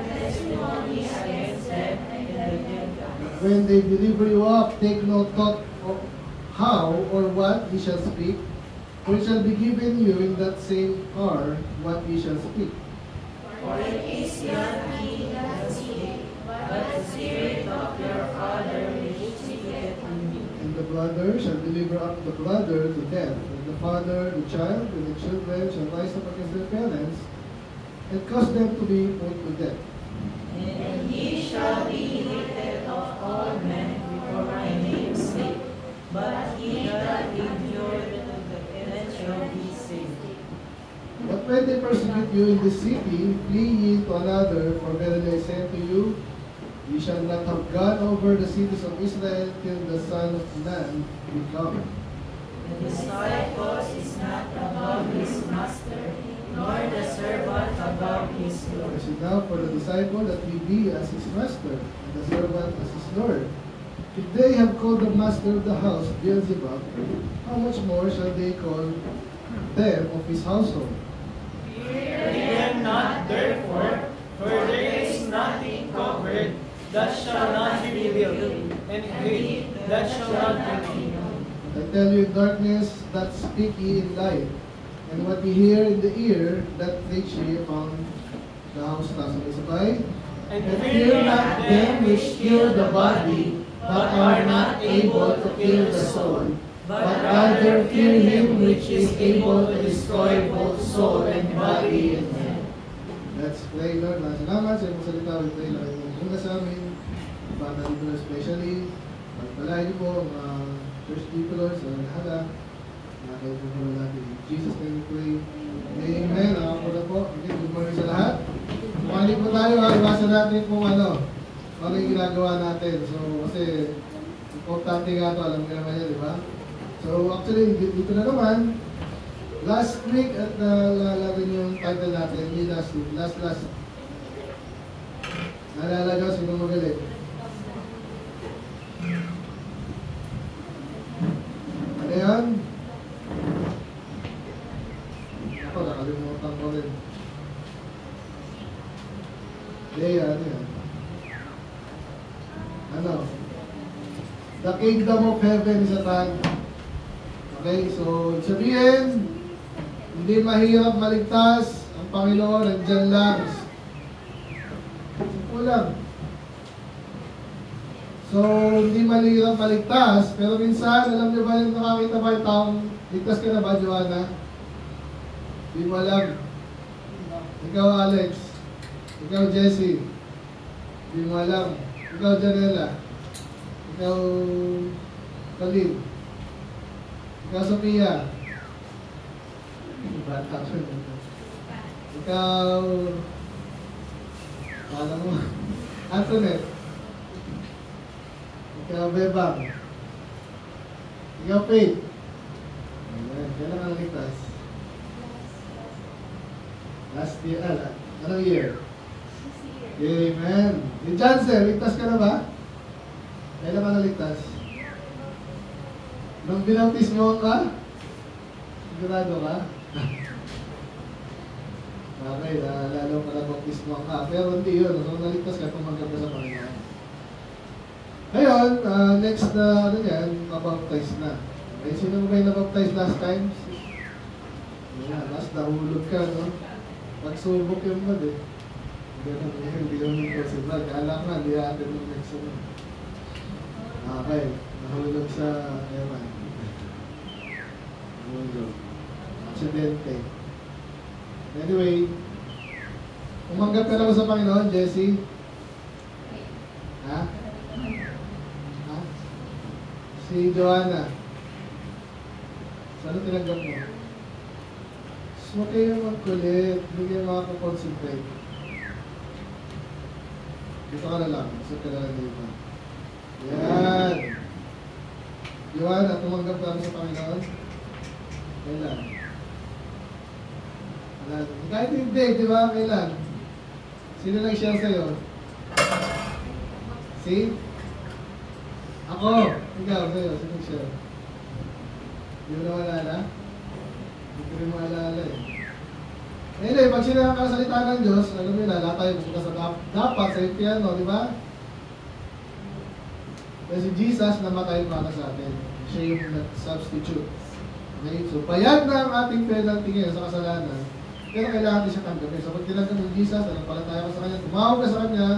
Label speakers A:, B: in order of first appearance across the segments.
A: testimony against them and the Gentiles.
B: When they deliver you up, take no thought of how or what ye shall speak, for it shall be given you in that same hour what ye shall speak.
A: For it is not ye that speak, but the Spirit of your Father which speaketh in you.
B: And the brother shall deliver up the brother to death, and the father the child, and the children shall rise up against their parents, and cause them to be put to death.
A: And ye shall be hated of all men for my name's sake, but he that endureth to the end shall be saved.
B: But when they persecute you in this city, flee ye to another, for verily I say unto you, ye shall not have gone over the cities of Israel till the Son of Man be come.
A: The disciple is not above his master, nor the servant above his Lord.
B: As it now for the disciple that he be as his master, and the servant as his Lord. If they have called the master of the house Beelzebub, how much more shall they call them of his household?
A: Fear them not therefore, for there is nothing covered that shall not be revealed, and hid that shall not be known.
B: I tell you in darkness, that speak ye in light, and what ye hear in the ear, that preach ye upon the house top. Sabay.
A: And fear not them which kill the body, but are not able to kill the soul, but rather fear him which is able to destroy both soul and body in hell.
B: Let's pray, Lord. Salamat sa iyong salita. We pray na iyong muna sa amin. Bata dito especially. Pagpalain niyo po ang first people, Lord, sa lahat. Nakakayo po po natin. In Jesus' name we pray. Amen. Ako po na po. Okay, good morning sa lahat. Kumanin po tayo. Iwasan natin kung ano yung ginagawa natin. So, kasi importante nga ito. Alam ko naman yan, di ba? So, actually, dito na naman. Last week, at naalala rin yung title natin, hindi last week, last. Naalala nyo, sino magaling? Ano yan? Ako, nakalimutan ko rin. Ano yan? Ano? The kingdom of heaven is at hand. Okay, so sabihin, hindi mahirap maligtas, ang Panginoon nandyan lang. Simple lang. So, hindi mahirap maligtas, pero minsan, alam niyo ba yung nakakita ba yung taong ligtas ka na ba, Joanna? Hindi mo alam. Ikaw, Alex. Ikaw, Jessie. Hindi mo alam. Ikaw, Janela. Ikaw, Kalin. Ikaw, Sophia. Bata ko. Ikaw, alam mo, Antoinette. Ikaw, Bebang. Ikaw, Faith. Ayan, kailan ang ligtas? Last year, anong year? Amen. Yung Jansen, ligtas ka na ba? Kailan ka naligtas? Nung binautismo ka? Sigurado ka? Okay, lalo ka nabautismo ka. Pero hindi yun. So, naligtas ka, tumanggap ka sa Panginoon. Ngayon, next na, mabaptize na. Okay, sino mo kayo nabaptize last time? Yan, last nahulog ka, no? Pagsubok yung mag, eh. Ganun, hindi yung possible. Kala nga, hindi natin yung next one. Okay, nahulog sa ewan. Nahulog. Aksidente. Anyway, umanggap ka na ba sa Panginoon, Jessie? Ha? Ha? Si Joanna. Saan tinanggap mo? So, huwag kayo magkulit. Hindi kayo makakakonsentrate. Dito ka na lang. Isip ka na lang dito. Yan. Joanna, tumanggap ka sa Panginoon? Kailan? Kahit hindi, di ba? Kailan? Sino nag-share sa'yo? Si? Ako! Ikaw, sa'yo. Sino nag-share? Hindi mo na malala? Hindi ko rin maalala eh. Anyway, pag sila nakasalita ng Diyos, alam mo na, lahat tayo bukas sa dapat sa impyerno, di ba? Kasi si Jesus namatay para sa atin. Siya yung substitute. Okay? So, bayad na ang ating penalty ngayon sa kasalanan, pero kailangan din siya tanggapin. So, pag tinanggap ng Jesus, nagpalataya ka sa Kanya, tumawag ka sa Kanya,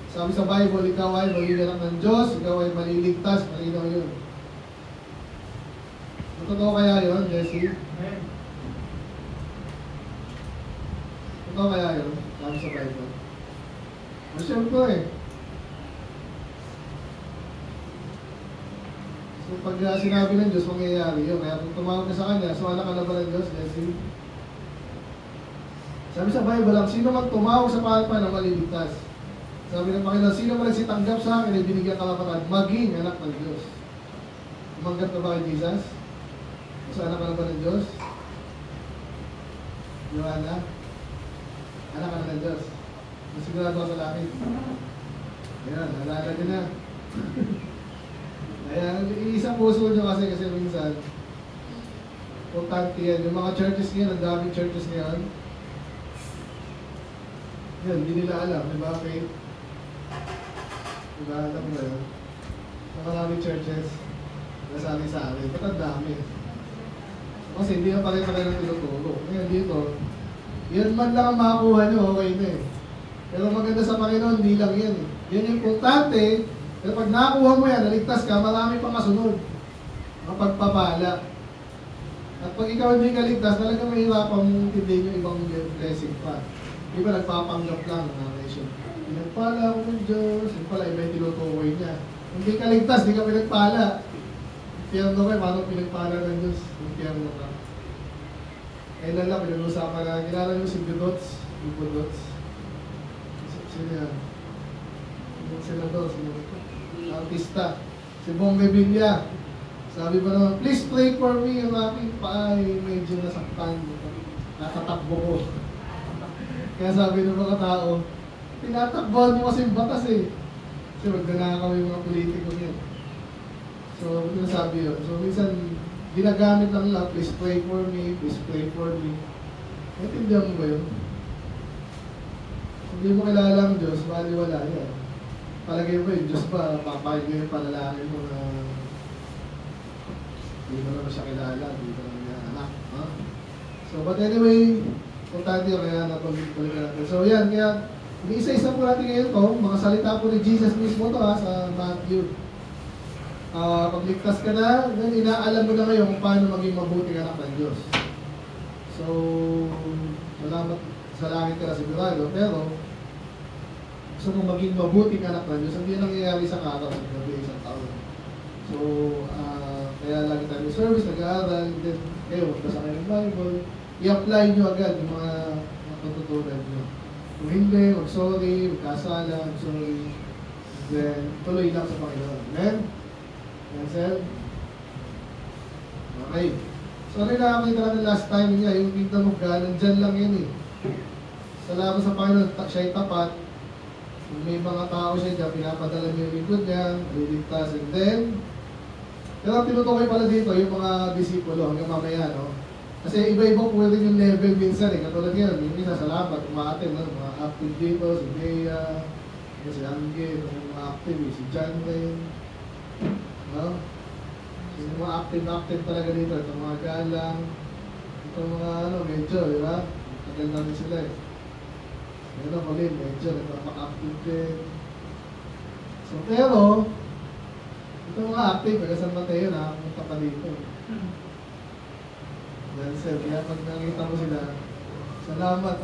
B: sabi sa Bible, ikaw ay magiging ng Diyos, ikaw ay maliligtas, malinaw yun. Totoo kaya yun, Jesse? Totoo kaya yun? Sabi sa Bible. Masyal ko eh. So pag sinabi ng Diyos, mangyayari yun. Kaya kung tumawag ka sa Kanya, so anak ka na ba ng Diyos, Jesse? Sabi sa Bible lang, sino man tumawag sa pangalan na maliligtas. Sabi ng Panginoon, sino man nagsitanggap sa akin ay binigyan kalapatan, maging anak ng Diyos. Tumanggap ka ba kay Jesus? So anak ka na ba ng Diyos? Joanna? Anak ka na ng Diyos. Masigurado ka sa langit. Ayan, nalala din na. Ayan, iisang puso nyo kasi minsan, importante yan. Yung mga churches ngayon, ang daming churches ngayon. Yan, hindi nila alam, di ba, Faith? Diba, alam mo yun? Sa maraming churches, nasabi sa akin, ba't ang dami? Kasi hindi na pala kayo ng tinuturo. Ngayon dito, yan man lang ang makakuha nyo, okay na eh. Pero maganda sa Panginoon, hindi lang yan eh. Yan yung importante, pero pag nakakuha mo yan, naligtas ka, marami pang kasunod. Mapagpapala. At pag ikaw hindi kaligtas, talagang mahirapan mong tindihin yung ibang blessing pa. Di ba nagpapanggap lang ng nation? Pinagpala ako ng Diyos, yung pala iba yung tinutukoy niya. Hindi ka ligtas, di ka pinagpala. Impyerno kayo, paano pinagpala ng Diyos? Impyerno ka. Kailan lang, pinag-usapan na, kilala nyo si Budots? Yung Budots? Sino yan? Sino to? Sino to? Artista. Si Bong Revilla. Sabi pa naman, please pray for me, yung aking paa ay medyo nasaktan. Natatakbo ko. Kaya sabi ng mga tao, tinatakbuhan mo kasi yung batas eh. Kasi magdanakaw yung mga politiko niya. So, ito sabi yun. So, minsan, ginagamit lang lang, please pray for me, please pray for me. Naintindihan mo ba yun? Hindi mo kilala ang Diyos, baliwala yan. Palagay mo yung Diyos ba, papayag mo yung panalangin mo na hindi mo naman siya kilala, hindi mo naman niya anak. Ha? So, but anyway, importante yun, kaya napag-balikan natin. So, yan, kaya, isa-isa po natin ngayon to, mga salita po ni Jesus mismo to ha, sa Matthew. Pagligtas ka na, then inaalam mo na ngayon kung paano maging mabuting anak ng Diyos. So, salamat sa langit ka na sigurado, pero gusto mong maging mabuting anak ng Diyos, hindi nangyayari sa araw, sa gabi, isang taon. So, kaya lagi tayo may service, nag-aaral, then kayo, magbasa kayo ng Bible, i-apply nyo agad yung mga natutunan nyo. Kung hindi, mag-sorry, magkasala, sorry, then tuloy lang sa Panginoon. Amen? Amen, sir? Okay. Sorry na nakakita natin last time niya, yung Kingdom of God, nandyan lang yan eh. Salamat sa Panginoon, siya ay tapat. Kung may mga tao siya dyan, pinapadala niyo yung lingkod niya, liligtas, and then, pero tinutukoy pala dito yung mga disipulo hanggang mamaya, no? Kasi iba-iba po rin yung level minsan eh. Katulad ngayon, yung isa salamat, umaatin, no? Mga active dito, si Bea, si Angel, yung mga active, si John Ray, no? So, yung mga active talaga dito, itong mga galang, itong mga medyo, di ba? Tagal namin sila eh. Ano ko rin, medyo, nagpapaka-active din. So, pero, itong mga active, kaya San Mateo na, pumunta pa dito. Dahil sir, kaya pag nakita mo sila, salamat.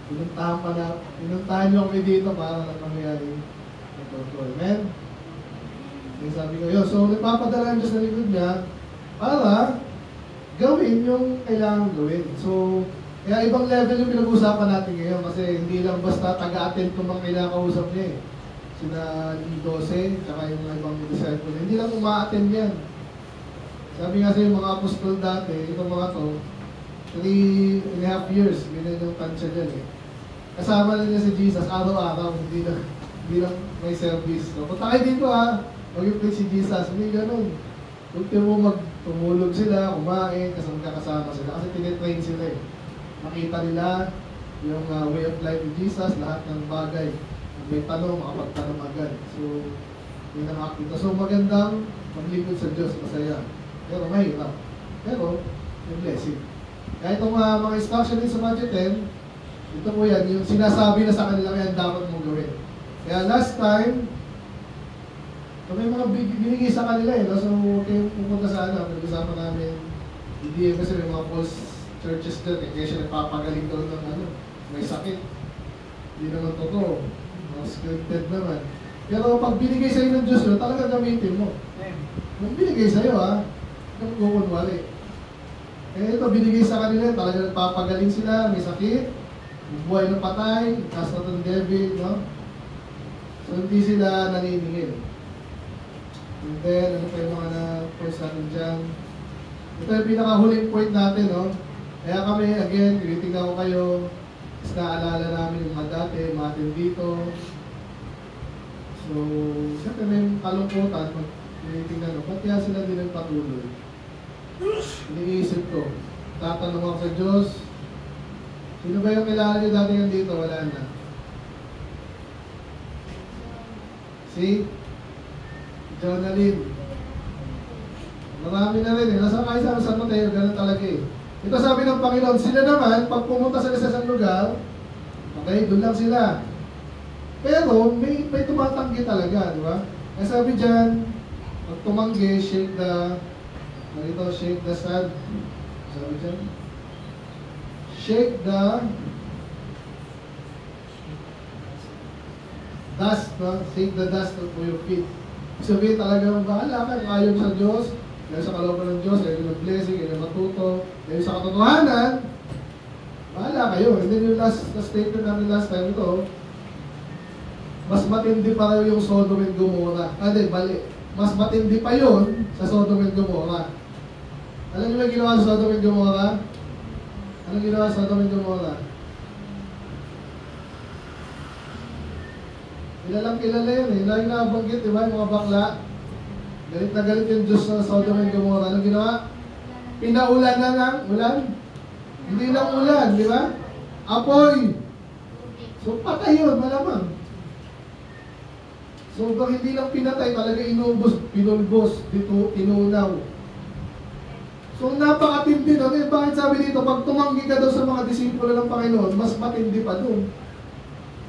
B: Pinuntahan nyo kami dito para lang mangyari. Ito. Amen? Yung sabi ko, yun. So, nagpapadala ang Diyos na likod niya para gawin yung kailangan gawin. So, kaya ibang level yung pinag-uusapan natin ngayon kasi hindi lang basta taga-attend kung mga kailangan kausap niya eh. Sina 12, tsaka yung mga ibang disciple. Hindi lang uma-attend yan. Sabi nga sa yung mga apostol dati, itong mga to, 3.5 years, ganyan yung tansya dyan eh. Kasama na niya si Jesus, araw-araw, hindi lang may service. So, punta kayo dito ha, mag-preach si Jesus, hindi ganun. Huwag mo tumulog sila, kumain, kasi magkakasama sila. Kasi tinitrain sila eh. Makita nila yung way of life ni Jesus, lahat ng bagay. Kung may tanong, makapagtanong agad. So, yun ang act dito. So, magandang maglingkod sa Diyos, masaya. Pero mahirap. Pero, yung blessing. Kaya itong mga instruction din sa Matthew 10, ito po yan, yung sinasabi na sa kanila yan dapat mong gawin. Kaya last time, may mga binigay sa kanila eh, no? So, kayo pupunta sa nag-usapan namin, hindi kasi may mga false churches doon, kaya siya nagpapagaling doon ng may sakit. Hindi naman totoo. Scripted naman. Pero pag binigay sa'yo ng Diyos yun, talaga gamitin mo. Kung binigay sa'yo kung kukunwari. Kaya ito, binigay sa kanila, talaga nagpapagaling sila, may sakit, buhay ng patay, cast out ng devil, no? So, hindi sila naniningil. And then, ano pa yung mga na-post natin dyan? Ito yung pinakahuling point natin, no? Kaya kami, again, tinitingnan ko kayo, is naalala namin yung mga dati, mga atin dito. So, siyempre may kalungkutan, pag tinitingnan ko, ba't kaya sila din nagpatuloy? Iniisip ko, tatanong ako sa Diyos, sino ba yung kailangan nyo dati yan dito? Wala na. Si Jonalyn. Marami na rin eh. Nasa kayo sa San Mateo, ganun talaga eh. Ito sabi ng Panginoon, sila naman, pag pumunta sila sa isang lugar, okay, doon lang sila. Pero may tumatanggi talaga, di ba? Kaya sabi dyan, pag tumanggi, shake the sand. Sabi dyan, shake the dust, no? Shake the dust of your feet. Sabihin talagang bahala ka, kung ayaw sa Diyos, dahil sa kalooban ng Diyos, dahil ng blessing, dahil matuto, dahil sa katotohanan, bahala kayo. And then yung last statement namin last time ito, mas matindi pa rin yung Sodom and Gomorrah. Bali. Mas matindi pa yun sa Sodom and Gomorrah. Alam niyo ba ginawa sa Sodom and Gomorrah? Anong ginawa sa Sodom and Gomorrah? Kilalang kilala yun eh. Lagi nakabanggit, di ba? Yung mga bakla. Galit na galit yung Diyos sa Sodom and Gomorrah. Anong ginawa? Pinaulan na ng ulan. Hindi lang ulan, di ba? Apoy. So patay yun, malamang. So kung hindi lang pinatay, talaga inubos, pinulbos, tinunaw. So napakatindi nun. Eh, bakit sabi dito, pag tumanggi ka daw sa mga disipulo ng Panginoon, mas matindi pa dun.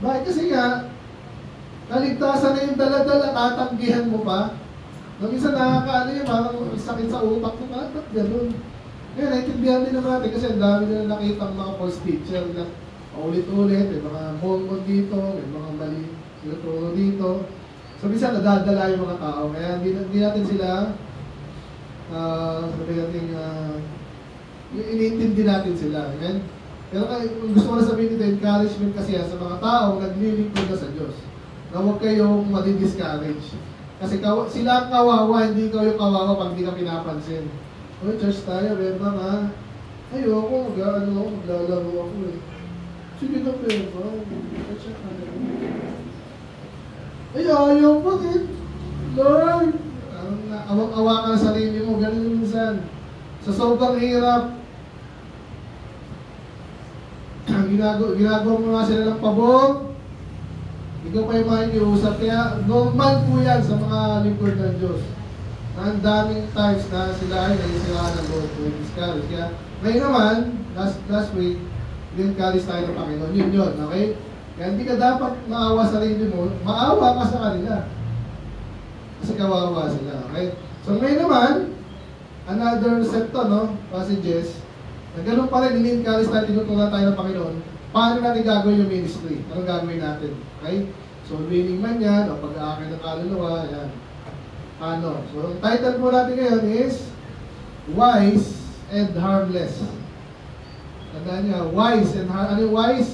B: Bakit? Kasi nga, kaligtasan na yung dala-dala, tatanggihan mo pa. Nung isa nakakaano yun, parang sakit sa utak mo, ba't ganun? Kaya naintindihan din naman natin kasi ang dami na nakita ang mga false teacher na ulit-ulit, may mga mongon dito, may mga mali sinuturo dito. So minsan nadadala yung mga tao, kaya hindi natin sila, sabi natin, iniintindi natin sila. Amen? Pero gusto ko na sabihin dito, encouragement kasi sa mga tao naglilingkod na sa Diyos. Na huwag kayong madi-discourage. Kasi sila ang kawawa, hindi ikaw yung kawawa pag di ka pinapansin. Oh, church tayo, Beba nga. Ayoko, maglalaro ako eh. Sige na, Beba. Ay, ayaw pa din. Lord! Awang-awa ka na sarili mo, ganun minsan. Sa sobrang hirap, ginagawa mo nga sila ng pabor, ikaw pa yung makikiusap. Kaya normal po yan sa mga lingkod ng Diyos. Ang daming times na sila ay nagsiraan ng Lord to discourage. Kaya ngayon naman, last week, din-encourage tayo ng Panginoon. Yun, okay? Kaya hindi ka dapat maawa sa sarili mo, maawa ka sa kanila. Kasi kawawa sila, okay? So ngayon naman, another set to, no? Passages, na ganun pa rin, din-encourage tayo, tinutunan tayo ng Panginoon. Paano natin gagawin yung ministry? Anong gagawin natin? Okay? So, winning man yan, o pag-aakay ng kaluluwa, yan. Ano? So, ang title po natin ngayon is Wise and Harmless. Tandaan niya, wise and harmless. Ano yung wise?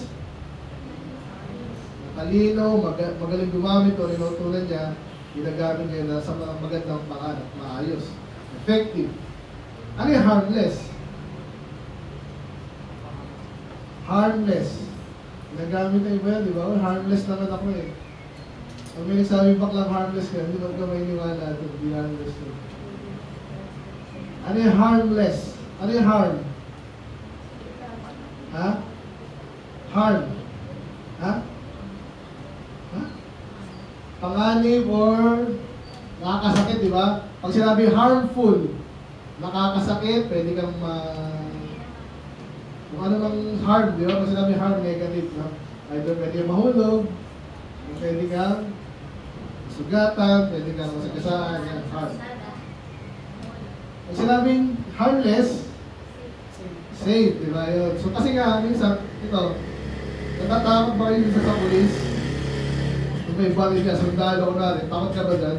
B: Matalino, magaling gumamit o inutunan niya, ginagamit niya na sa mga magandang paraan at maayos. Effective. Ano yung harmless? Harmless. Ginagamit na iba yan, di ba? Harmless naman ako eh. Pag may nagsabi baklang harmless ka, hindi ka may niwala ito, hindi harmless ito. Ano yung harmless? Ano yung harm? Ha? Harm. Ha? Ha? Panganib or nakakasakit, di ba? Pag sinabi harmful, nakakasakit, pwede kang kung ano mang harm, di ba? Pag sinabi harm, negative, no? Either pwede kang mahulog, pwede kang sugatan, pwede kang masagasaan, yan, harm. Pag sinabing harmless, safe, di ba yun? So kasi nga, minsan, ito, natatakot ba kayo sa pulis? Kung may baril ka, sundalo ko na rin, takot ka ba dyan?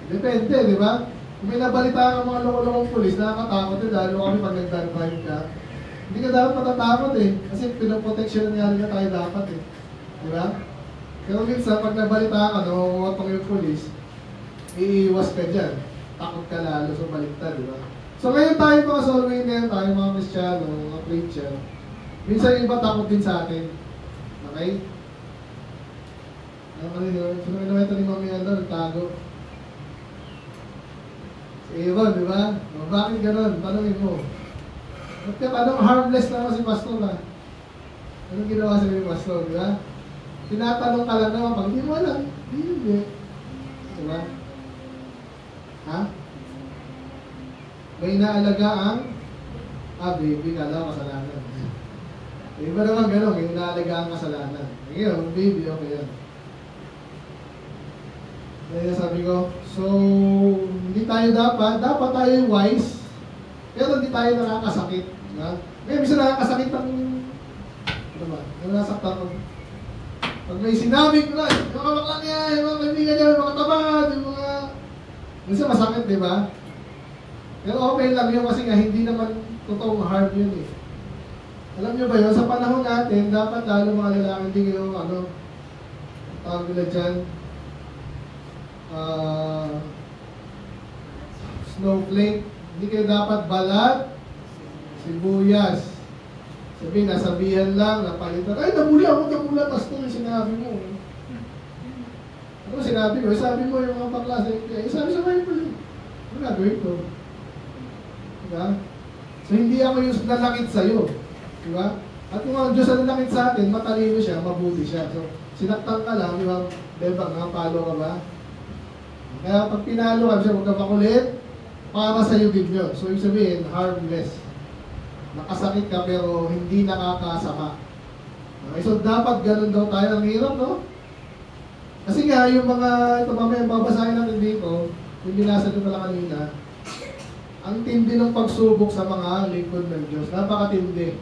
B: Depende, di ba? Kung may nabalitaan ang mga loko-lokong pulis, nakakatakot din, lalo kami pag nag-drive ka. Hindi ka dapat matatakot eh, kasi pinoproteksyon nga rin tayo dapat eh. Di ba? Pero minsan, pag nabalitaan ka, nakukotong yung pulis, iiwas ka dyan. Takot ka lalo sa baliktad, di ba? So ngayon tayo mga soul winner, tayo mga Kristiyano, mga preacher, minsan yung iba takot din sa atin. Okay? Ano yun? Sino kinuwento ni Mami Ando, nagtago? Si Aaron, di ba? O, bakit gano'n? Tanungin mo. At anong harmless naman si Pastor ha? Anong ginawa sa ni Pastor, di ba? Tinatanong ka lang naman, pag hindi mo alam, hindi. Di ba? Ha? May inaalaga ang baby, kala ko kasalanan. Iba naman gano'n, may inaalaga ang kasalanan. Ngayon, baby, okay yan. Kaya sabi ko, so, hindi tayo dapat tayo wise, pero hindi tayo nakakasakit. Ngayon, bisa nakakasakit ang, ano ba, nasaktan ko. Pag may sinabi ko na, yung mga baklang yan, yung mga kaibigan niya, yung mga tabad, yung mga, minsan masakit, di ba? Pero okay lang yun kasi nga hindi naman totoong harm yun eh. Alam nyo ba yun, sa panahon natin, dapat lalo mga lalaki, hindi kayo, tawag nila dyan, snowflake, hindi kayo dapat balat, sibuyas. Sabihin, nasabihan lang, napalitan, ay namula, Pastor, yung sinabi mo. Ano sinabi ko? Sabi mo yung mga paklase, sabi sa Bible, ano gagawin ko? Diba? So hindi ako yung nalakit sa'yo. Diba? At kung ang Diyos ang nalakit sa atin, matalino siya, mabuti siya. So sinaktan ka lang, di ba? Bebang, nakapalo ka ba? Kaya pag pinalo ka siya, huwag ka makulit, para sa'yo din yun. So yung sabihin, harmless. Nakasakit ka pero hindi nakakasama. Okay, so dapat ganun daw tayo. Ang hirap, no? Kasi nga, yung mga, ito mamaya, babasahin natin dito, yung binasa nyo pala kanina, ang tindi ng pagsubok sa mga lingkod ng Diyos. Napakatindi.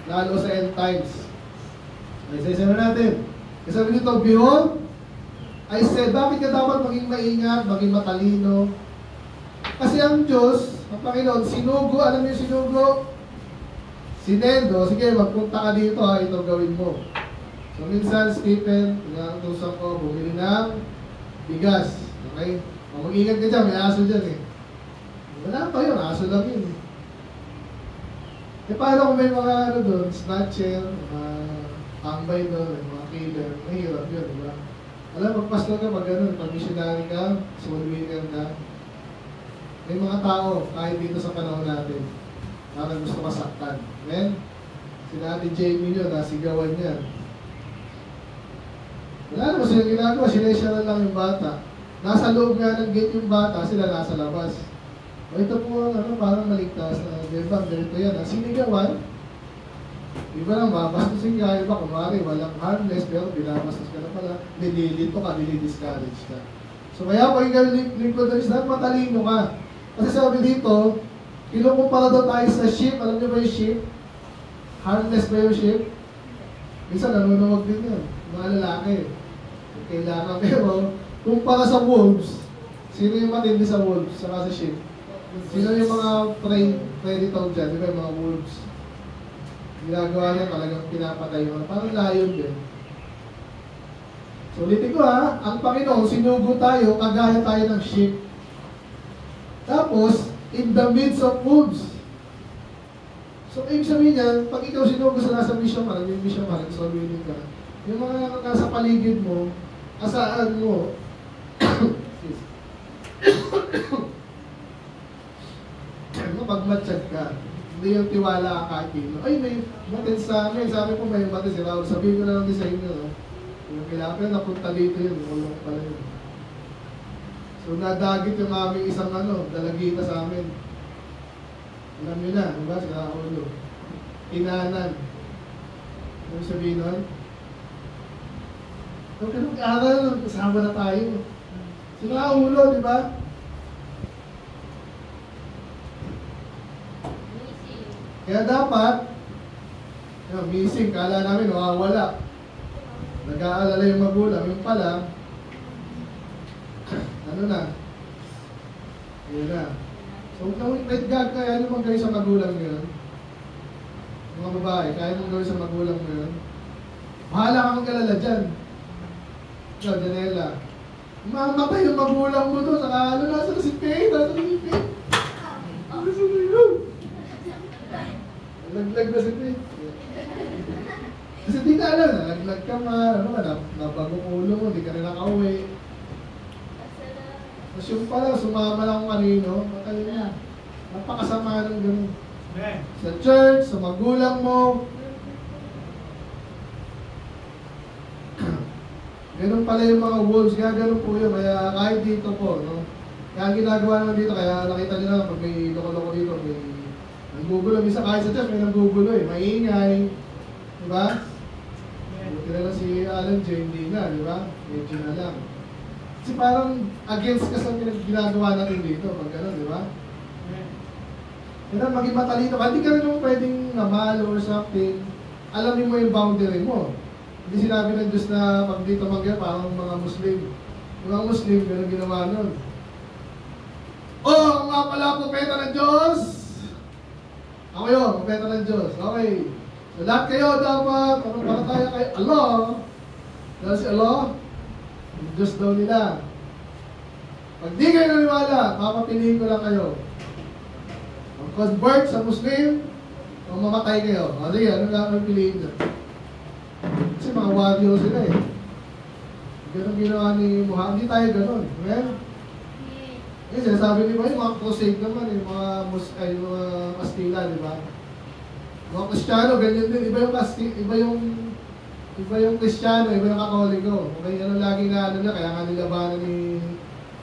B: Lalo sa end times. Ay, isa na natin. Kasi sabi nito, behold, I said, bakit ka dapat maging maingat, maging matalino? Kasi ang Diyos, ang Panginoon, sinugo, alam niyo yung sinugo? Sinendo, sige, magpunta ka dito ha, ito gawin mo. So minsan, Stephen, pinatusan ko, bumili ng bigas. Okay? Mag-ingat ka dyan, may aso dyan eh. Wala pa yun, aso lang yun eh. E paano kung may mga ano doon, snatcher, mga tambay doon, mga killer, mahirap yun, diba? Alam, magpastor ka, pag gano'n, pag missionary ka, soul winner ka, may mga tao, kahit dito sa panahon natin, na gusto masaktan. Amen? Sina Ate Jamie nyo, nasigawan niya. Wala naman silang ginagawa, sinesya lang yung bata. Nasa loob nga ng gate yung bata, sila nasa labas. O ito po, parang maligtas na, diba, ganito yan. Ang sinigawan, iba lang, mabastusin ka, iba, kunwari, walang harmless, pero binabastos ka na pala, nililito ka, nilidiscourage ka. So kaya pag ikaw lingkod ng Islam, matalino ka. Kasi sabi dito, kinukumpara daw tayo sa sheep. Alam niyo ba yung sheep? Harmless ba yung sheep? Minsan nanunuwag din yun, mga lalaki. Kailangan, pero kumpara sa wolves, sino yung matindi sa wolves, saka sa sheep? Sino yung mga predator dyan, di ba yung mga wolves? Ginagawa niya talagang pinapatay yun. Parang lion din. So ulitin ko ha, ang Panginoon, sinugo tayo, kagaya tayo ng sheep. Tapos, in the midst of wolves. So, ibig sabihin niya, pag ikaw sinugo sa nasa mission ka, yung mission ka, so winning ka, yung mga nasa paligid mo, asaan mo, matsyag ka. Hindi yung tiwala ka kahit dito. Ay, may batis sa amin. Sabi ko may batis si Raul. Sabihin ko na lang din sa inyo. No? Yung kailangan ko napunta dito yun. Ulong pala yun. So, nadagit yung aming isang dalagita sa amin. Alam nyo na, diba? Si Raul. Inanan. Ano sabihin nun? Huwag ka nag-aaral, kasama na tayo. Si Raul, di ba? Kaya dapat, missing, kala namin, wala. Nag-aalala yung magulang, yung pala, ano na, yun na. So, let God, kaya naman kayo sa magulang nyo yun. Mga babae, kaya naman gawin sa magulang mo yun. Bahala ka mag-alala dyan. Ikaw, Janela. Mamatay yung magulang mo doon. Saka ano, nasa na si Faye, nasa na si Faye. Nasa na yun. Naglag na si Faye. Kasi di ka alam, nalaglag ka nabagong ulo mo, di ka rin nakauwi. Tapos yung pala, sumama lang kung kanino, matay na. Napakasama ng gano'n. Sa church, sa magulang mo. Ganun pala yung mga wolves, kaya ganun po yun. Kaya kahit dito po, no? Kaya ginagawa naman dito, kaya nakita nyo na pag may loko-loko dito, may nanggugulo. Misa kahit sa church, may nanggugulo eh. Maingay. Diba? Buti na lang si Alan J, hindi na, diba? Medyo na lang. Kasi parang against ka sa ginagawa natin dito, pag gano'n, diba? Kaya maging matalino ka, hindi ka rin naman pwedeng namahal or something. Alamin mo yung boundary mo. Hindi sinabi ng Diyos na pag dito magyan, parang mga Muslim. Mga Muslim, gano'n ginawa nun. Oh, nga pala, propeta ng Diyos! Ako yun, propeta ng Diyos. Okay. So lahat kayo dapat, para tayo kay Allah. Dahil si Allah, yung Diyos daw nila. Pag di kayo naniwala, papapiliin ko lang kayo. Convert sa Muslim, o mamatay kayo. O sige, ano lang ang piliin nyo? Kasi mga warrior sila eh. Ganun ginawa ni Muhammad. Hindi tayo ganun. Amen? Kasi sinasabi ni ba yung mga crusade naman, yung mga Kastila, di ba? Mga Kristiyano, ganyan din. Iba yung Kristiyano, iba yung Katoliko. Okay, ano lagi na kaya nga nilabanan ni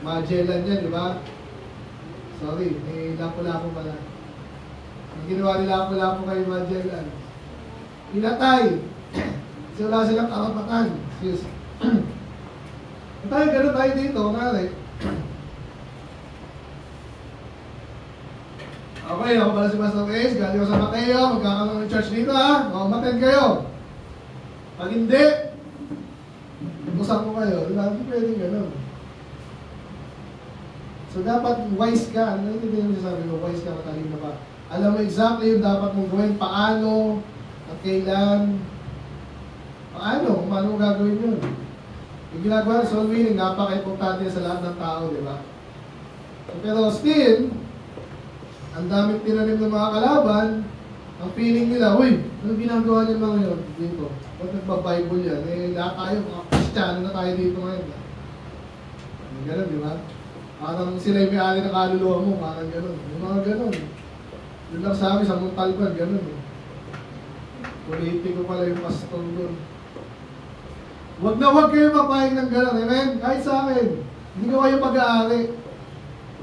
B: Magellan yan, di ba? Sorry, may lapo-lapo pala. Ang ginawa nila lapo-lapo kay Magellan. Pinatay. Kasi wala silang karapatan. Excuse. Tayo, ganun tayo dito, nalay. Okay, ako pala si Pastor Ace, galing ko sa Mateo, magkakaroon ng church dito ha. Mamaten kayo. Pag hindi, usan ko kayo. Hindi pwedeng ganun. So dapat wise ka. Ano hindi yung sasabi mo? Wise ka, matalino ka. Alam mo exactly yung dapat mong gawin. Paano at kailan. Paano mo gagawin yun? Yung ginagawa ng soul winning, napaka-importante sa lahat ng tao, di ba? So, pero still, ang daming tinanim ng mga kalaban, ang feeling nila, uy, ano ginagawa niya mga yun dito? Ba't nagpa-Bible yan? Eh, lahat tayo, mga Kristiyano na tayo dito ngayon. Ganun, di ba? Parang sila yung may-ari ng kaluluwa mo, parang gano'n. Yung mga gano'n. Yun lang sa amin, sa Montalban, gano'n. Politiko pala yung pastor doon. Huwag na huwag kayo mapahing ng gano'n, amen? Kahit sa akin, hindi ko kayo pag-aari.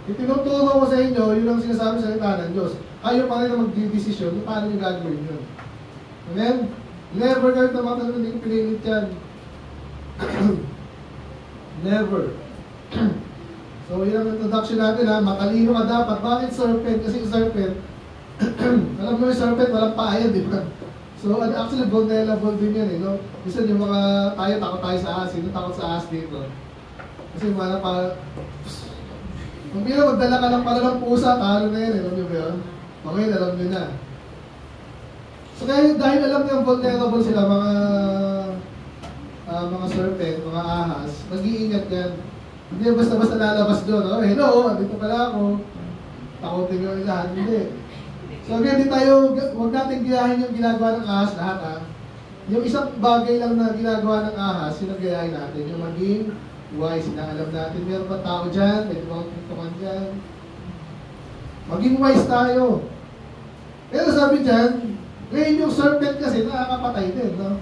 B: Itinuturo ko sa inyo, yun ang sinasabi sa salita ng Diyos. Kayo pa rin na mag-desisyon, paano nyo gagawin yun. Amen? Never kayo tamatanong, hindi ko pinilit yan. Never. So, yun ang introduction natin ha. Matalino ka dapat. Bakit serpent? Kasi yung serpent, alam mo yung serpent, walang paa yan, di ba? So, actually, vulnerable din yan eh, no? Isa yung mga takot tayo sa ahas, sino takot sa ahas dito? Kasi wala pa, kung biro magdala ka ng pala ng pusa, talo na yan eh, alam nyo ba yun? Okay, alam nyo na. So, kaya dahil alam nyo yung vulnerable sila, mga serpent, mga ahas, mag-iingat yan. Hindi basta-basta lalabas doon. Oh, hello, dito pala ako. Takotin nyo yung lahat. Hindi. So again, huwag natin giyahin yung ginagawa ng ahas lahat ha. Yung isang bagay lang na ginagawa ng ahas, yung nagayahin natin. Yung maging wise na alam natin. Meron pa tao dyan, may tumang dyan. Maging wise tayo. Pero sabi dyan, ngayon yung serpent kasi nakakapatay din, no?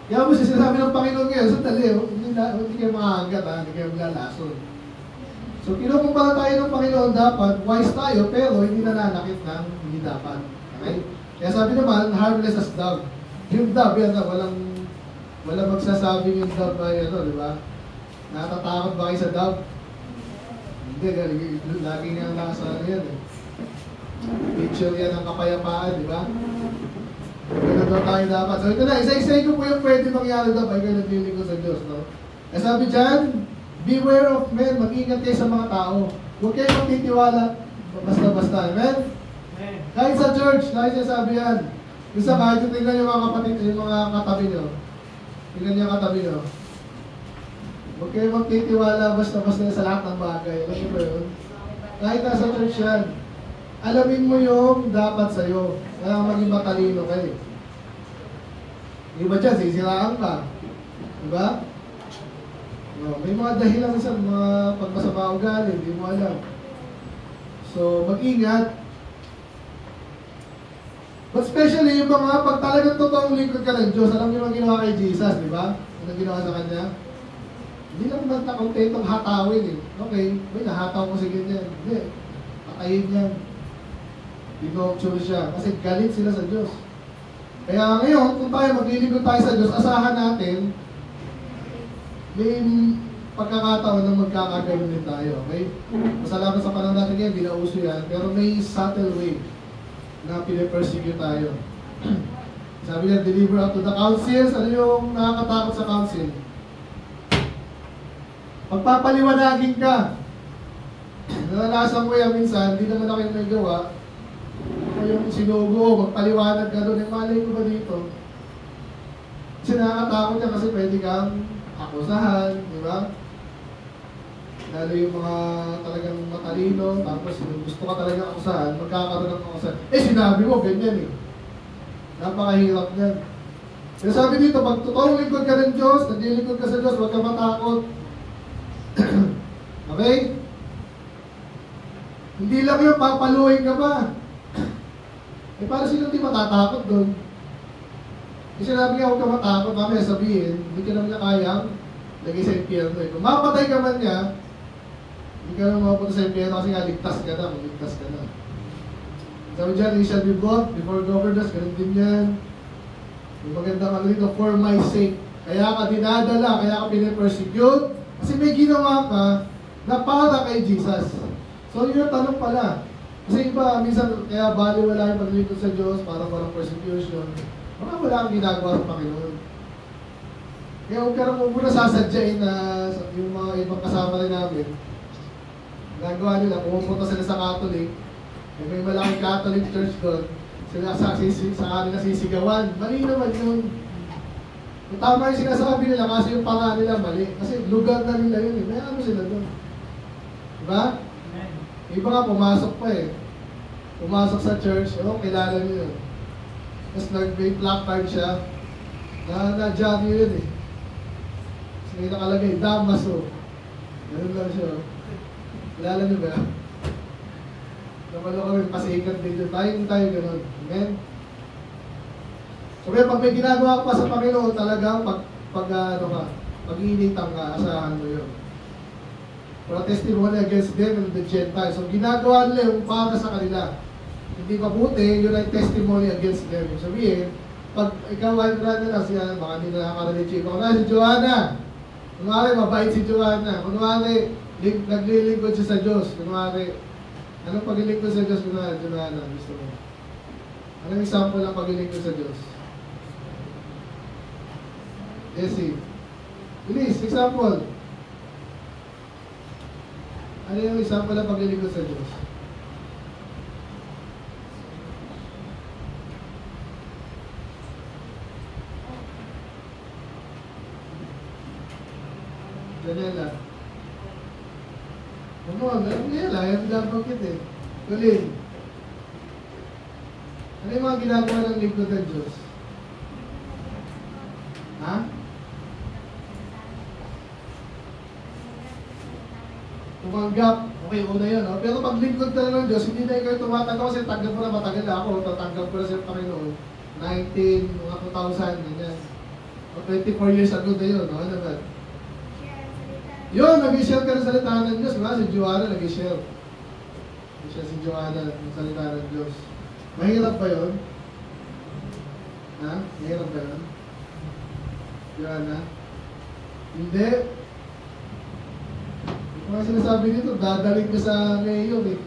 B: Kaya mo sinasabi ng Panginoon ngayon, sandali, hindi kayo makakagat, hindi kayo magalason. So, kinukumpara tayo ng Panginoon, dapat wise tayo, pero hindi nananakit ng hindi dapat. Okay? Kaya sabi naman, harmless as dove. Yung dove, yan, walang magsasabing yung dove ay di ba? Natatakot ba kayo sa dove? Hindi, lagi nga nasa yan eh. Picture yan ng kapayapaan, di ba? Ganun daw tayo dapat. So ito na, isa-isa ko po yung pwede mangyari daw ay kayo naglilingkod sa Diyos, no? Eh sabi dyan, beware of men, mag-ingat kayo sa mga tao. Huwag kayo magtitiwala basta-basta, amen? Kahit sa church, kahit sabi yan. Isa kahit tingnan yung mga kapatid, yung mga katabi nyo. Tingnan yung katabi nyo. Huwag kayo magtitiwala basta-basta sa lahat ng bagay. Alam mo ba yun? Kahit nasa church yan. Alamin mo yung dapat sa'yo. Kaya maging matalino kayo. Iba dyan, sisiraan ka. Diba? No, may mga dahilan sa mga pagmasama ugali, hindi mo alam. So, mag-ingat. But especially yung mga pag talagang totoong lingkod ka ng Diyos, alam niyo ang ginawa kay Jesus, di ba? Ano ginawa sa Kanya? Hindi lang ba nakontentong hatawin eh. Okay, may nahataw ko si ganyan. Hindi, patayin yan. Dinocture siya. Kasi galit sila sa Diyos. Kaya ngayon, kung tayo maglilingkod tayo sa Diyos, asahan natin, may pagkakataon na magkakaganon din tayo. Okay? Masalamat sa panahon natin ngayon, hindi na uso yan. Pero may subtle way na pinipersecute tayo. Sabi niya, deliver up to the councils. Ano yung nakakatakot sa council? Pagpapaliwanagin ka. Naranasan ko yan minsan, hindi naman ako yung may gawa. O yung sinugo, magpaliwanag ka doon. Malay ko ba dito? Kasi nakakatakot niya kasi pwede kang akusahan, di ba? Lalo yung mga talagang matalino, tapos gusto ka talagang akusahan, magkakaroon ng akusahan. Eh, sinabi mo, ganyan eh. Napakahirap niyan. Pero sabi dito, pag totoong lingkod ka ng Diyos, naglilingkod ka sa Diyos, huwag ka matakot. Okay? Hindi lang yung papaluhin ka ba? Eh, para sino hindi matatakot doon? Kasi sinabi nga, huwag ka matakot, mamaya sabihin, hindi ka naman niya kayang lagay sa impyerno. Kung mapatay ka man niya, hindi ka naman mapunta sa impyerno kasi nga ligtas ka na, ligtas ka na. Sabi dyan, he shall be brought before governors, ganun din yan. Yung magandang ano dito, for my sake. Kaya ka dinadala, kaya ka pinipersecute, kasi may ginawa ka na para kay Jesus. So yun yung tanong pala. Kasi iba, minsan, kaya baliwala yung paglingkod sa Diyos, parang walang persecution. Baka wala kang ginagawa sa Panginoon. Kaya huwag ka naman muna sasadyain na yung mga ibang kasama rin namin. Nagawa nila, pumupunta sila sa Catholic. Eh, may malaking Catholic church doon. Sila sa kanila sisigawan. Mali naman yun. Kung tama yung sinasabi nila, kasi yung panga nila mali. Kasi lugar na nila yun eh. May ano sila doon. Diba? Iba nga, pumasok pa eh. Pumasok sa church, kilala niyo yun. Tapos nag-may placard siya, na-job yun eh. Tapos may nakalagay, Damaso. Ganun lang siya. Kilala niyo ba? Namalo kami, pasikat dito. Tayo ganun. Amen? So pag may ginagawa ka pa sa Panginoon, talagang pag-iinitan ka, asahan mo yun. For a testimony against them and the Gentiles. So ginagawa nila yung para sa kanila. Hindi mabuti, yun ay testimony against them. Sabihin, pag ikaw ay brother na siya, baka hindi na nakaka-relate siya. Kunwari si Joanna. Kunwari, mabait si Joanna. Kunwari, naglilingkod siya sa Diyos. Kunwari, anong paglilingkod sa Diyos? Kunwari, Joanna, gusto mo. Anong example ng paglilingkod sa Diyos? Yes, bilis, example. Ano yung example ng paglilingkod sa Diyos? Ganyan lang. Ganyan lang. Yung dapat eh. Kulin. Ano yung mga ginagawa ng lingkod ng Diyos? Ha? Tumanggap. Okay, una yun, no? Pero pag lingkod ka na ng Diyos, hindi na ikaw tumatanggap kasi tanggap mo na matagal na ako, tatanggap ko na sa Panginoon. 19, mga 2000, ganyan. O 24 years ago na yun, no? Ano ba? Yun, nag-share ka ng salita ng Diyos, diba? Si Joanna nag-share. Nag-share si Joanna ng salita ng Diyos. Mahirap ba yun? Ha? Mahirap ba yun? Joanna? Hindi. Kung sinasabi dito, dadaling ka sa mayor eh.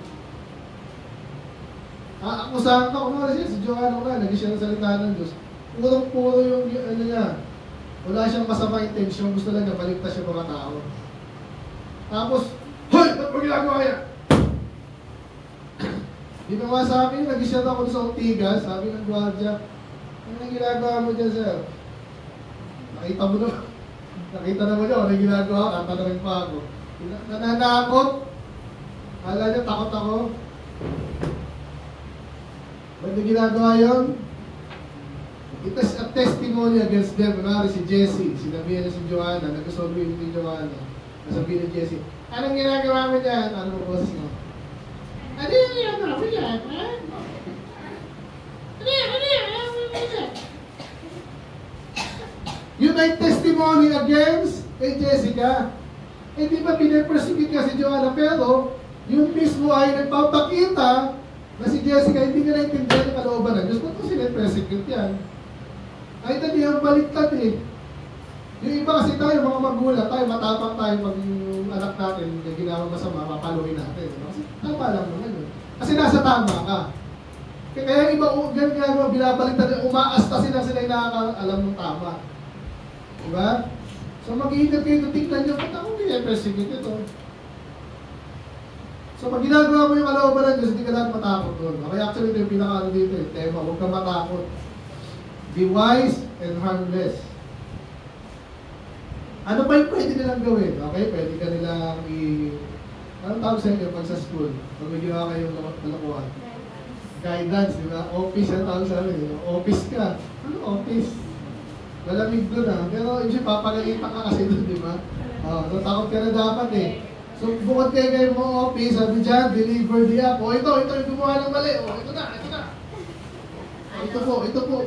B: Akusahan ka, kung siya, si Joanna ko na, nag-share ng salita ng Diyos. Purong-puro yung ano niya. Wala siyang masamang intensyon, gusto lang niya baligtas siya mga tao. Tapos, hoy! Ba't mo ginagawa yan? Ginawa sa akin, nag-share ako sa Ortigas, sabi ng gwardiya, ano yung ginagawa mo dyan, sir? Nakita mo naman. Nakita naman niya, ano yung ginagawa, tatanungin pa ako. Nananakot. Kala niya, takot ako. Ba't yung ginagawa yun? It is a testimony against them. Kunwari si Jessie, sinabihan niya si Joanna, nag-solve yun si Joanna. Nasabihin ni Jessie, anong ginagawa mo dyan? Ano mo boses mo? Ano yung ginagawa mo dyan? Ha? Ano yan? Yun ay testimony against kay Jessica. Eh di ba pinapersecute ka si Joanna, pero yung mismo ay nagpapakita na si Jessica hindi ka naintindihan yung kalooban ng Diyos. Ba't ko sinapersecute yan? Ay, hindi ang baliktad eh. Yung iba kasi tayo, mga magulang, tayo matapang tayo pag yung anak natin na ginawa masama, mapaluin natin. Kasi tama lang naman yun. Kasi nasa tama ka. Kaya yung iba, ganyan, binabaliktad, umaasta sila yung nakakaalam ng tama. Diba? So mag-iingat kayo, tingnan nyo, ba't ako pinapersecute ito? So pag ginagawa mo yung kalooban ng Diyos, hindi ka dapat matakot doon. Okay, actually ito yung pinaka-ano dito, yung tema, huwag ka matakot. Be wise and harmless. Ano pa yung pwede nilang gawin? Okay, pwede ka nilang anong tawag sa inyo pag sa school? Pag may ginawa kayong kalokohan? Guidance, di ba? Office ang tawag sa amin. Office ka. Ano office? Malamig doon ah. Pero yung papagalitan ka kasi doon, di ba? So takot ka na dapat eh. So bukod kayo mga office, sabi dyan, deliver the app. Ito yung gumawa ng mali. Ito na. Ito po.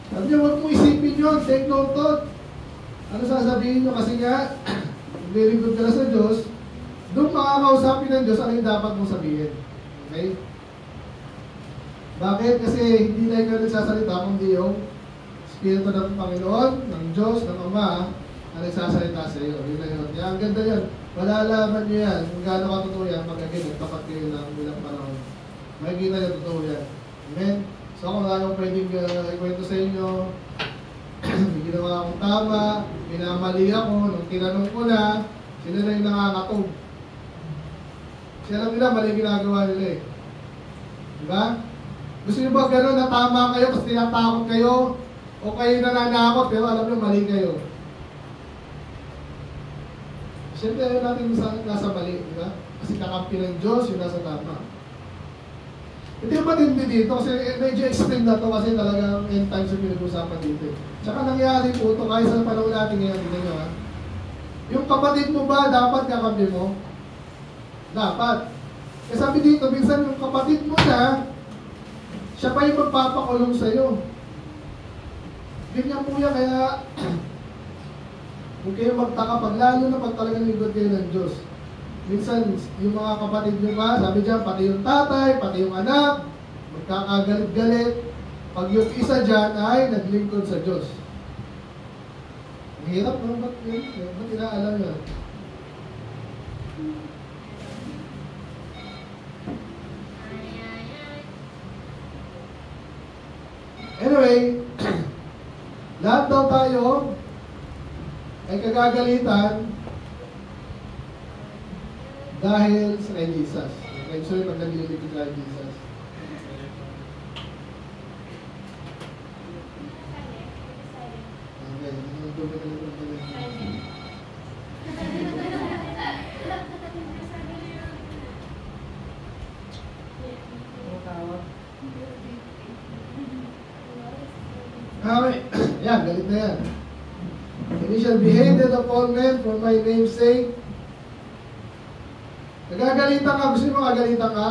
B: Sabi niya, huwag mo isipin yun, take note doon. Ano sasabihin nyo? Kasi nga, very good ka na sa Diyos, doon makakausapin ng Diyos ano yung dapat mong sabihin. Okay? Bakit? Kasi hindi na ikaw nagsasalita, kundi yung Espiritu ng Panginoon, ng Diyos, ng Ama, ang nagsasalita sa iyo. Yun na yun. Kaya ang ganda yan. Malalaman nyo yan kung gaano katotoo yan pag again, nagtapat kayo ng bilang panahon. Makikita nyo totoo yan. Amen? So kung ano pwedeng ikwento sa inyo, may ginawa akong tama, minamali ako, nung tinanong ko na, sila na yung nakakatog. Sila lang nila, mali ginagawa nila eh. Diba? Gusto nyo ba gano'n na tama kayo kasi tinatakot kayo? O kayo nananakot pero alam nyo mali kayo? Siyempre ayaw natin nasa mali, diba? Kasi kakampi ng Diyos, yung nasa tama. Hindi yung matindi dito kasi medyo extreme na to kasi talagang end times yung pinag-usapan dito. Tsaka nangyari po ito kahit sa panahon natin ngayon, tignan nyo ha. Yung kapatid mo ba dapat kakampi mo? Dapat. Kasi sabi dito, minsan yung kapatid mo na, siya pa yung magpapakulong sa'yo. Ganyan po yan, kaya kung kayo magtaka pag lalo na pag talagang lingkod kayo ng Diyos. Minsan, yung mga kapatid nyo ba, sabi dyan, pati yung tatay, pati yung anak, magkakagalit-galit. Pag yung isa dyan ay naglingkod sa Diyos. Ang hirap, no? Ba't inaalam yun? Anyway, lahat daw tayo ay kagagalitan dahil sa kay Jesus. Okay, sorry pag nagliligid ka kay Jesus. Okay, nagtubig ka lang pala. Okay, yan, galit na yan. And he shall be hated of all men for my name's sake. Nagagalitan ka, gusto mo magagalitan ka?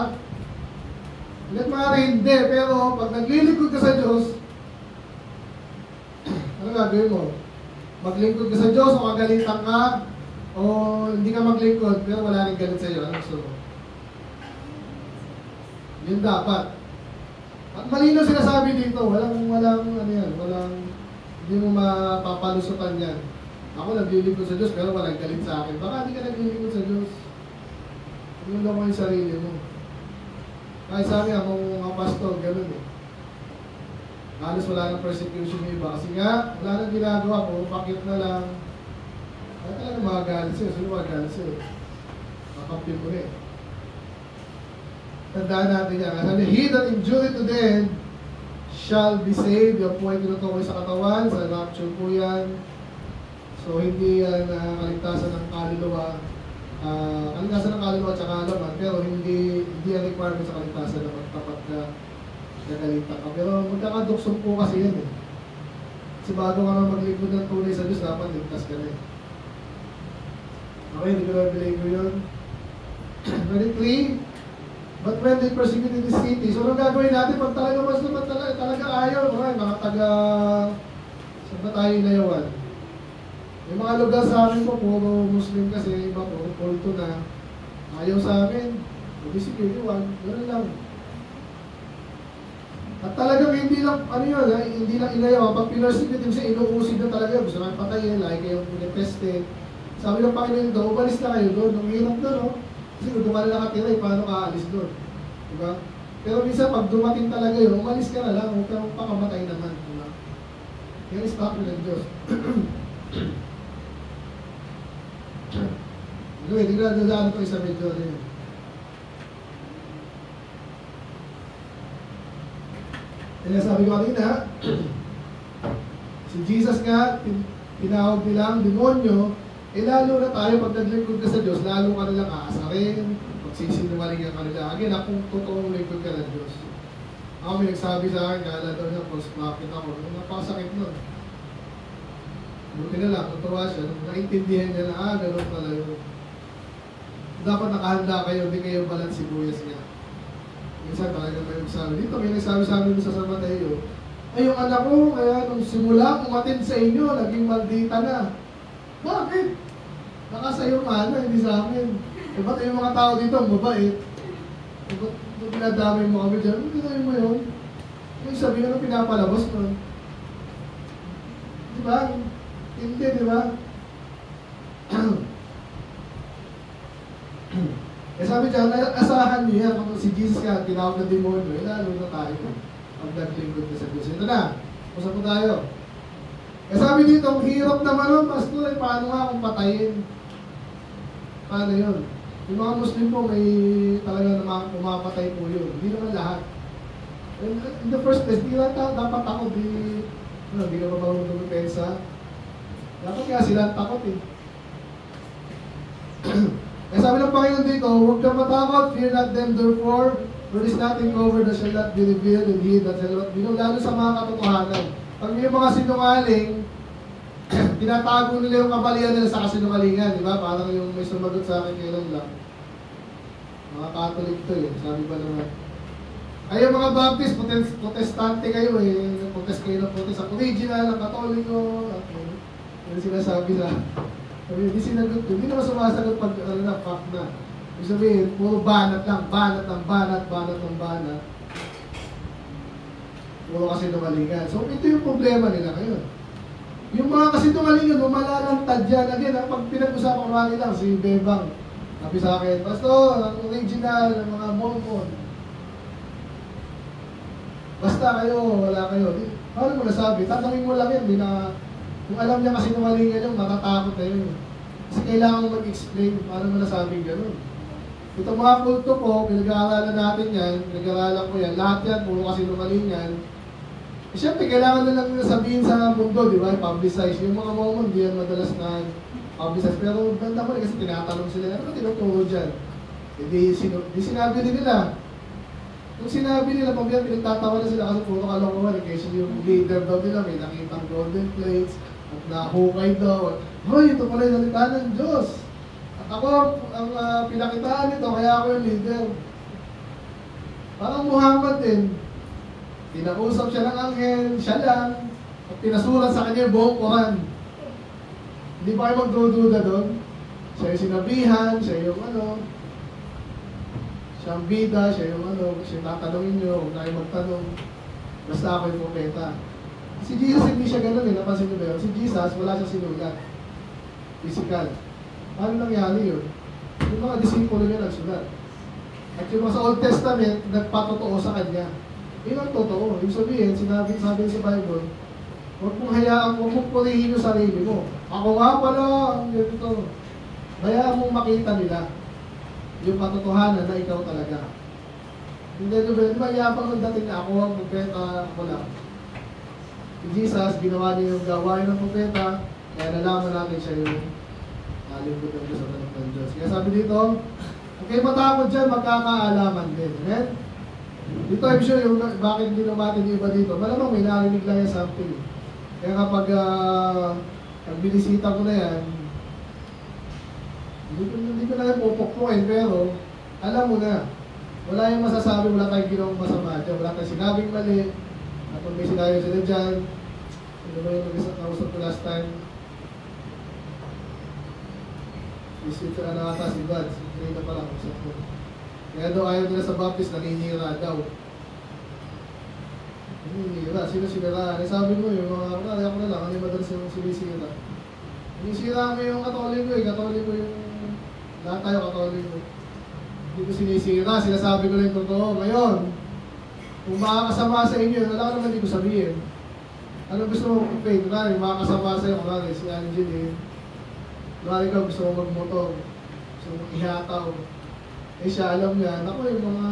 B: Ilan maaari hindi, pero pag naglilingkod ka sa Diyos, ano gagawin mo? Maglingkod ka sa Diyos o magalitan ka, o hindi ka maglingkod, pero wala rin galit sa iyo. Ano gusto mo? Yun dapat. At malino sinasabi dito, walang hindi mo mapapalusutan yan. Ako naglilingkod sa Diyos, pero walang galit sa akin. Baka hindi ka naglilingkod sa Diyos. Yun lang mo yung sarili mo. Kahit sabi akong mga pastor, gano'n eh. Halos wala ng persecution yung iba. Kasi nga, wala nang ginagawa ko, pakit na lang. Kaya talaga magagalit sa'yo. Sino magagalit sa'yo? Makampil mo rin. Tandaan natin yan. Sabi, he that endureth to the end shall be saved. Yung po ay tinutukoy sa katawan, sa rapture po yan. So, hindi yan kaligtasan ng kaluluwa. Kaligtasan ng kaluluwa at saka alaman, pero hindi yan requirement sa kaligtasan na magtapat na nagalitan ka. Pero magkakaduksong po kasi yan eh. Kasi bago ka na maglingkod ng tunay sa Diyos, dapat ligtas ka na eh. Okay, hindi ko na bilay ko yun. 23, but when they persecuted the city, so anong gagawin natin pag talaga mas naman talaga ayaw, okay, mga taga, saan ba tayo inayawan? May mga lugar sa amin po, puro Muslim kasi, iba po, kulto na, ayaw sa amin, hindi sige, iwan, gano'n lang. At talagang hindi lang, ano yun, hindi lang inayaw, pag pinersecute din siya, inuusig na talaga, gusto namin patayin, like kayong pinipeste. Sabi ng Panginoon doon, umalis na kayo doon, nung hirap doon, no? Kasi kung doon ka na nakatira, paano ka alis doon? Diba? Pero minsan, pag dumating talaga yun, umalis ka na lang, huwag kang pakamatay naman. Diba? Yan is topic ng Diyos. Anyway, hindi na dadaan ko isa medyo rin. Kaya sabi ko kanina, si Jesus nga, tinawag nilang demonyo, lalo na tayo pag naglingkod ka sa Diyos, lalo ka nilang aasarin, magsisinungaling ka nila. Again, kung totoong lingkod ka ng Diyos. Ako may nagsabi sa akin, kala daw niya, false prophet ako. Napakasakit nun. Buti na lang, natuwa siya. Naintindihan niya na, gano'n pala yun. Dapat nakahanda kayo, hindi kayo balat sibuyas niya. Minsan talaga may nagsabi. Dito may nagsabi sa amin sa San Mateo, ay yung anak ko, kaya nung simula, umatid sa inyo, naging maldita na. Bakit? Nakasayo nga na, hindi sa amin. E ba't yung mga tao dito, mabait? E ba't pinadamay mo kami dyan? Hindi tayo mo yun. Yung sabihin na pinapalabas nun. Diba? Hindi, diba? Eh sabi dyan, asahan niyo yan. Kung si Jesus ka, tinawag na demonyo, lalo na tayo. Pag naglingkod ka sa Diyos. Ito na, usap po tayo. Eh sabi dito, ang hirap naman nun, pastor, paano nga kung patayin? Paano yun? Yung mga Muslim po, may talaga naman pumapatay po yun. Hindi naman lahat. In the first place, di dapat ako, di ka ba marunong dumipensa? Dapat nga sila takot eh. Eh sabi ng Panginoon dito, huwag kang matakot, fear not them therefore, there is nothing covered that shall not be revealed, and he that shall not be known, lalo sa mga katotohanan. Pag may mga sinungaling, tinatago nila yung kabalian nila sa kasinungalingan, di ba? Parang yung may sumagot sa akin kailan lang. Mga Catholic to eh, sabi ba naman. Ay mga Baptist, protestante kayo eh, protest kayo ng protest. Ang original, ang Katoliko, yung sinasabi sa... Sabi, hindi sinagot doon. Hindi naman sumasagot pag fact na. Ibig sabihin, puro banat lang, banat ng banat, banat ng banat. Puro kasinungalingan. So, ito yung problema nila ngayon. Yung mga kasinungalingan, malalantad yan. Again, pag pinag-usapan ko lang, si Bebang, sabi sa akin, Pastor, ang original, ang mga Mormon. Basta kayo, wala kayo. Paano mo nasabi? Tatanungin mo lang yan, di na... Kung alam niya kasi numalingan yung matatakot na yun. Kasi kailangan mo mag-explain paano mo nasabing gano'n. Itong mga kulto po, pinag-aaralan natin yan, pinag-aaralan ko yan, lahat yan, puro kasi numalingan. Eh, siyempre, kailangan na lang sabihin sa mundo, di ba? Publicize. Yung mga Mormon, di yan madalas na publicize. Pero ganda mo rin kasi tinatanong sila, ano tinuturo dyan? Eh, di sinabi din nila. Kung sinabi nila, pag yan, pinagtatawa na sila kasi puro kalokohan. Kasi yung leader daw nila, may nakitang golden plates, at nahukay daw. Hoy, ito pala yung salita ng Diyos. At Ako ang pinakitaan nito, kaya ako yung leader. Parang Muhammad din. Pinausap siya ng anghel, siya lang, at pinasulat sa kanya yung buong Quran. Hindi ba kayo magdududa doon? Siya yung sinabihan, siya yung siya ang bida, siya yung siya yung tatanungin nyo, kung tayo magtanong. Basta ako yung propeta. Si Jesus hindi siya ganun napansin nyo ba yun? Si Jesus, wala siyang sinulat. Physical. Paano nangyari yun? Yung mga disipulo niya nagsulat. At yung mga sa Old Testament, nagpatotoo sa kanya. Yun ang totoo. Yung sabihin, sabi sa Bible, huwag mong hayaan, huwag mong purihin yung sarili mo. Ako nga pala, ang ganito. Hayaan mong makita nila yung katotohanan na ikaw talaga. Hindi ba, mayabang ng dating na ako ang propeta, ako lang. Si Jesus, ginawa niya yung gawain ng propeta, kaya nalaman natin siya yung lingkod ng Diyos at anak ng Diyos. Kaya sabi dito, okay, matakot dyan, magkakaalaman din. Amen? Dito, I'm sure, yung bakit hindi naman yung iba dito, malamang may narinig lang yan something. Kaya kapag binisita ko na yan, hindi ko na yung pupukpuin, pero alam mo na, wala yung masasabi, wala tayong ginawang masama dyan, wala tayong sinabing mali, at kung may sinabi sila dyan, ano ba yung nag-usap ko last time? Visit ka na ata si God, si Trina pa lang, usap ko. Kaya daw ayaw nila sa baptist, naninira daw. Naninira, sino sinira? Sabi mo yung mga, kaya ko na lang, ano yung madalas yung sinisira? Sinisira mo yung katoliko katoliko yung, lahat tayo katoliko. Hindi ko sinisira, sinasabi ko lang yung totoo. Ngayon, kung makakasama sa inyo, wala ka naman hindi ko sabihin. Ano gusto mo kung kunwari, makakasama sa iyo, kunwari, si Angeline, kunwari ka gusto mo magmotor, gusto mo ihataw. Eh siya, alam niya, naku yung mga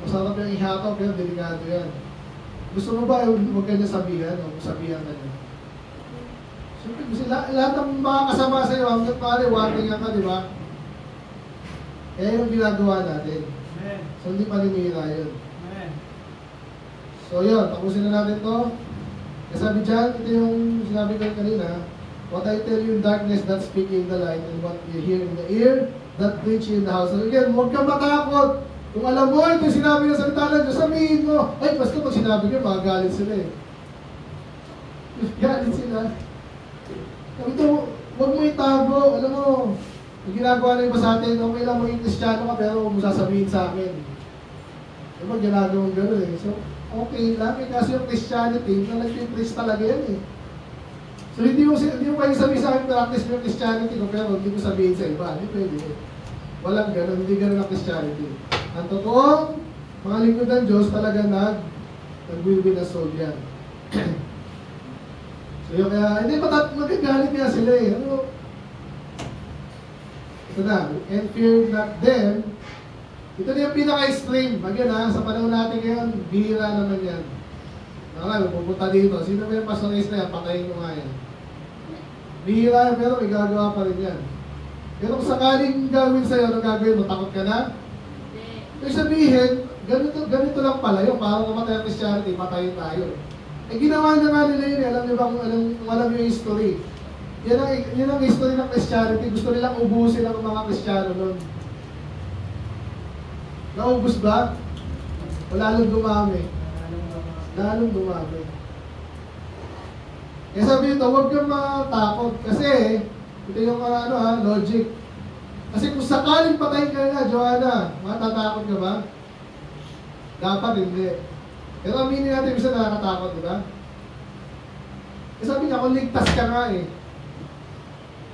B: masarap yung ihataw, pero delikado yan. Gusto mo ba, huwag ka niya sabihan, o sabihan ka niya. Siyempre, lahat ng makakasama sa iyo, hanggang pare, warning ka, di ba? Kaya yung ginagawa natin.
A: Amen.
B: So, hindi paninira yun.
A: Amen.
B: So, yun. Tapusin na natin to. Kasi sabi dyan, ito yung sinabi ko kanina, what I tell you in darkness, that speak in the light, and what you hear in the ear, that preach in the house. So, again, huwag kang matakot. Kung alam mo, ito yung sinabi ng salita ng Diyos, sabihin mo. Ay, basta pag sinabi ko, magagalit sila eh. Galit sila. Sabi ito, huwag mo itago. Alam mo, yung ginagawa na iba sa atin, okay lang maging Kristiyano ka, pero huwag mo sasabihin sa akin. Diba, ginagawang gano'n eh. So, okay lang eh, kasi yung Christianity, nag-Christ talaga yan eh. So, hindi mo pwede sabihin sa akin, practice mo yung Christianity ko, pero hindi mo sabihin sa iba. Hindi pwede eh. Walang gano'n, hindi gano'n ang Christianity. Ang totoong, mga lingkod ng Diyos, talaga nag-will-win na soul yan. So, yung kaya, hindi magagalit nga sila eh. Ano, ito na, and fear not them. Ito na yung pinaka-extreme. Bagyan ha, sa panahon natin ngayon, bihira naman yan. Nakala, pupunta dito. Sino ba yung pastoris na yan? Patayin ko nga yan. Bihira yan, pero may gagawa pa rin yan. Pero kung sakaling gawin sa'yo, anong gagawin mo? Takot ka na? Ibig sabihin, ganito lang pala yung parang mamatay ang Christianity, patayin tayo. Eh ginawa na nga nila yun eh. Alam niyo ba kung alam yung history? Yan ang history ng Christianity. Gusto nilang ubusin ang mga Kristiyano noon. Naubos ba? O lalong dumami? Lalong dumami. Kaya sabi ito, huwag kang matakot. Kasi, ito yung logic. Kasi kung sakaling patayin ka na, Joanna, matatakot ka ba? Dapat hindi. Pero aminin natin, bisa nakakatakot, di ba? Kasi sabi niya, kung ligtas ka nga eh.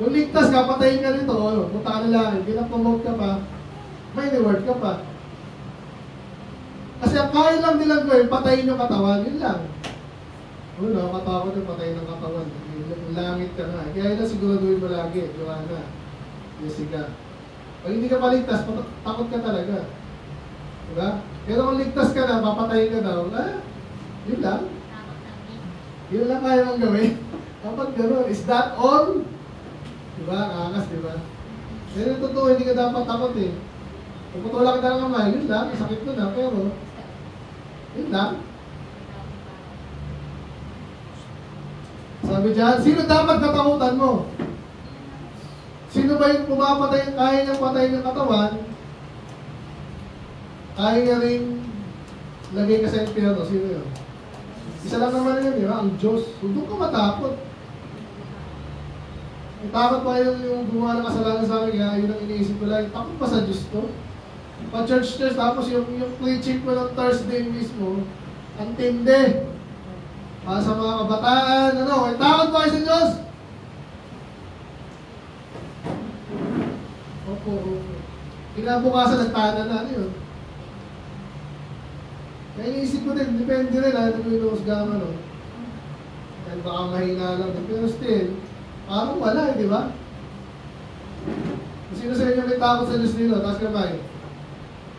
B: Kung ligtas ka, patayin ka nito, punta ka na lang, pinapromote ka pa, may reward ka pa. Kasi ang kaya lang nilang gawin, patayin yung katawan, yun lang. Nakakatakot yung patayin ng katawan. Langit ka nga. Kaya yun siguraduhin mo lagi, Joanna, Jessica. Pag hindi ka paligtas, takot ka talaga. Diba? Pero kung ligtas ka na, papatayin ka daw, yun lang. Yun lang kaya mong gawin. Kapag gano'n, is that all? Diba? Kakas, diba? Pero yung totoo, hindi ka dapat takot eh. Kung putulak ka ng kamay, yun lang, sakit mo na, pero yun lang. Sabi dyan, sino dapat katakutan mo? Sino ba yung pumapatay, kaya niyang patayin ng katawan, kaya niya rin lagay ka sa impyerno? Sino yun? Isa lang naman yun, di ba? Ang Diyos. So, doon ka matakot. Ang takot pa yung gumawa ng kasalanan sa akin, kaya yun ang iniisip ko lang, takot pa sa Diyos to. Pa-church, tapos yung preaching ko ng Thursday mismo, ang tindi. Para sa mga kabataan, takot pa kayo sa Diyos? Opo. Kinabukasan nagtanan na, yun. Kaya iniisip ko din, depende rin ano yung inuusgaman, Dahil baka mahina lang din. Pero still, parang wala, di ba? Kung sino sa inyo may takot sa Diyos nila, taas kamay.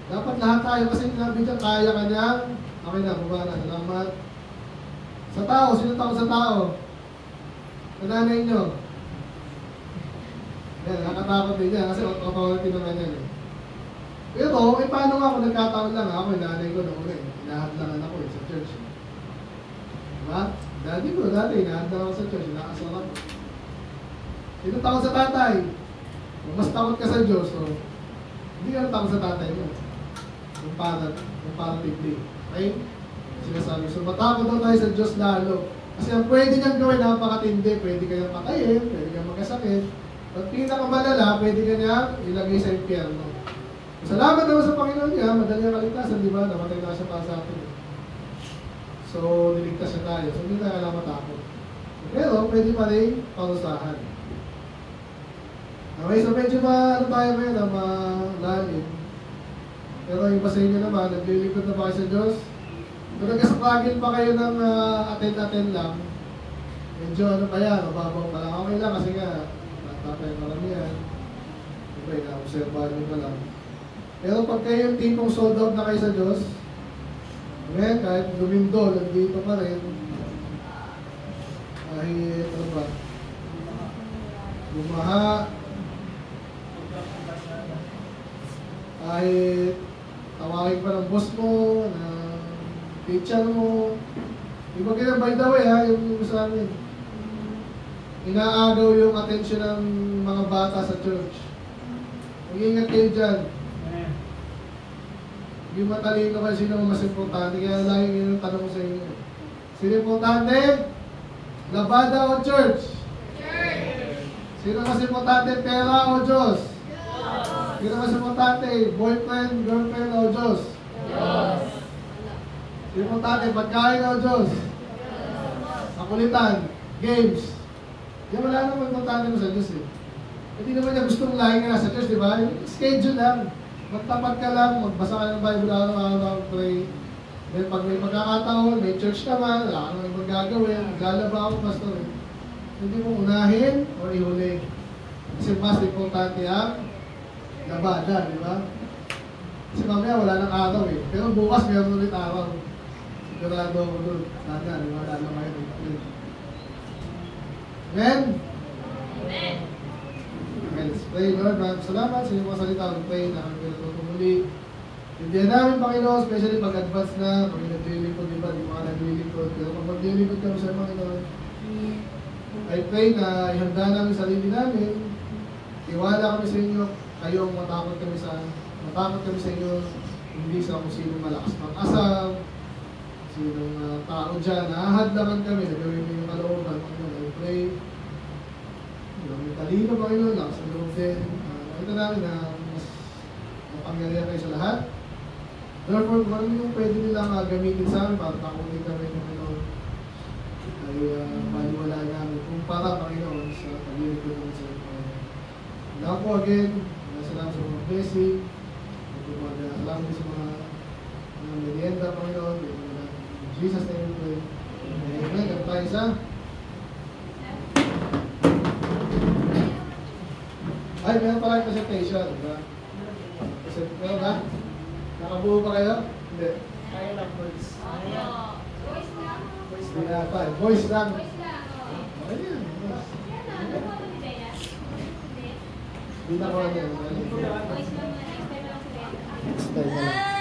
B: Dapat lahat tayo kasi sinabi dyan, kaya ka niya. Okay na, baba na, salamat. Sa tao, sino takot sa tao? Sa nanay nyo. Yan, nakatakot din yan kasi authority naman yan. Pero, paano nga kung nagkataon lang ako, yung nanay ko noon inahadlangan ako sa church. Diba? Daddy ko, dati, inahadlangan ako sa church, nakasal ako. Sino takot sa tatay? Kung mas takot ka sa Diyos, hindi ka takot sa tatay mo. Comparatively. Okay? Sinasabi. So, matakot daw tayo sa Diyos lalo. Kasi ang pwede niyang gawin, napakatindi. Pwede kayang patayin, pwede kayang magkasakit. At pinakamalala, pwede ka niya ilagay sa impyerno. Salamat naman sa Panginoon niya, madali ang kaligtasan, di ba? Namatay na siya para sa atin. So, niligtas siya tayo. So, hindi tayo kailangan matakot. Pero, pwede pa rin parusahan. Okay, so medyo tayo ngayon, malalim. Pero yung iba sa inyo naman, naglilingkod na ba kayo sa Diyos? Kung nag-struggle pa kayo ng attend lang, medyo mababaw pa lang. Okay lang kasi nga, tatapay maramihan. Okay, na-observahan nyo pa lang. Pero pag kayo yung tipong sold out na kayo sa Diyos, kahit lumindol, nandito pa rin, kahit bumaha, kahit tawagin pa ng boss mo, ng teacher mo, iba ganyan, by the way yung sa amin, inaagaw yung attention ng mga bata sa church. Mag-ingat kayo dyan. Yung matalino kayo, sino mas importante, kaya lagi yung tanong ko sa inyo. Sino importante? Labada o church? Church! Sino mas importante, pera o Diyos? Sino mas importante, boyfriend, girlfriend o Diyos? Diyos! Sino importante, pagkain o Diyos? Kakulitan, games. Yan wala naman importante mo sa Diyos Hindi naman niya gustong lagi ka nasa Diyos, di ba? Schedule lang. Magtapat ka lang, magbasa ka ng Bible araw-araw, pray. Then pag may pagkakataon, may church naman, wala ka naman ibang gagawin, maglalaba ako, pastor. Hindi mo unahin o ihuli. Kasi mas importante ang labada, di ba? Kasi mamaya wala nang araw Pero bukas meron ulit araw. Sigurado ako doon. Sana, di ba? Lalo kayo. Amen? Amen. Let's pray, Lord. Maraming salamat sa inyong mga salita. Pray na kami pinatutumuli. Hindi namin, Panginoon, especially pag-advance na, pag naglilingkod, di ba? Di mga naglilingkod. Pero pag maglilingkod kami sa Panginoon, I pray na ihanda namin sarili namin. Tiwala kami sa inyo. Kayo ang matakot kami sa inyo. Hindi sa kung sino malakas mag-asam, sinong tao dyan. Nahahadlangan kami. Nagawin mo yung kalooban. Panginoon, I pray. May talino, Panginoon, lakas ng loob din. Nakita namin na mas mapangyarihan kayo sa lahat. Therefore, kung ano yung pwede nilang gamitin sa amin para takutin kami, Panginoon, ay maliwala namin kung para, Panginoon, sa pag-ilig ko naman sa inyo. Now po, again, salamat sa mga blessing. Salamat din sa mga merienda, Panginoon. In Jesus' name we pray. Amen. At tayo isa. Ay, meron pala yung presentation, diba? Meron ba? Nakabuo ba kayo? Hindi.
A: Kaya lang, boys.
C: Voice lang.
B: Voice lang.
C: Okay yan.
B: Hindi na ko ano.
C: Voice lang. Next time na lang sila.
B: Next time na lang.